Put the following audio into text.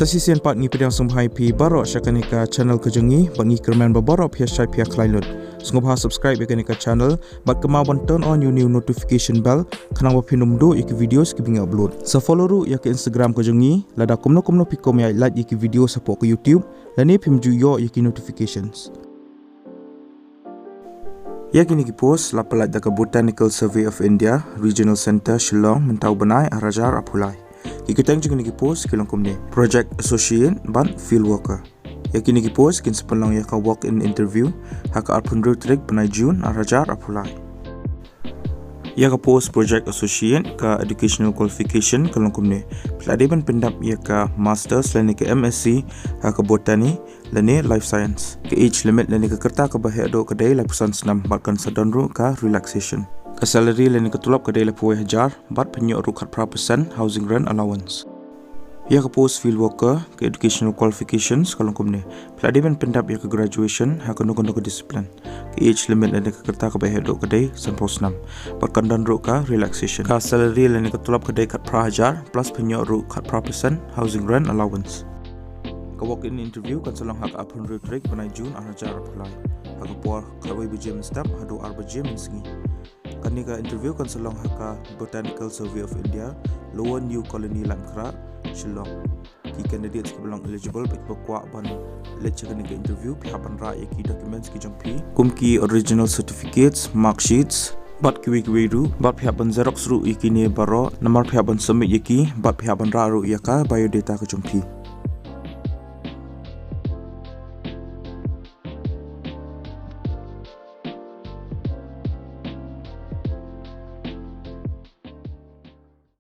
Tasisian part ngi pedang sumhai pi baro syakanika channel kejengi bangi kerman babaro pia syai pia klailut. Sungguh subscribe yakanika channel bat kemawan turn on new notification bell kanang wapinum do iki videos ki bingi upload. Sa follow ru yak Instagram kejengi lada kumno pikom ya like iki video support ke YouTube dan ni pimju yo iki notifications. Yakini ki post lapalat daka Botanical Survey of India Regional Center Shillong mentau benai arajar apulai. Kikitang juga niki post kilongkum ni project associate ban field worker. Yakini ki post kin sepelang yaka walk in interview haka arpunru trik benai June arajar apulai. Yaka post project associate ka educational qualification kilongkum ni. Pelade ban pendap yaka masters lani ke MSc haka botani lani life science. Ke age limit lani ke kerta ke bahaya do kedai lapusan senam batkan sadonru ka relaxation. Ka salary lani ke tulap kedai lapuai hajar bat penyok rukat prapasan housing rent allowance. Ya ke post field worker ke educational qualifications kalau kumne. Peladi ban pendap ya ke graduation ha ke nukon ke disiplin. Ke age limit lani ke kerta ke bahaya do kedai sampul senam batkan dan ka relaxation. Ka salary lani ke tulap kedai kat prahajar plus penyok rukat prapasan housing rent allowance. Ka walk in interview kan selang hak apun rutrik benai Jun arajar apply. Hak puar kawai bejam step hadu arba jam sengi. Kani ka interview kan selang haka Botanical Survey of India Lower New Colony Lamkra Shillong. Ki candidates ki belong eligible bagi berkuak ban lecture kani ka interview pihak ban ra ki documents ki jangpi kumki original certificates mark sheets bat ki ru bat pihak ban xerox ru ikini baro nomor pihak ban submit yaki bat pihak ban ra ru yaka biodata ka jangpi.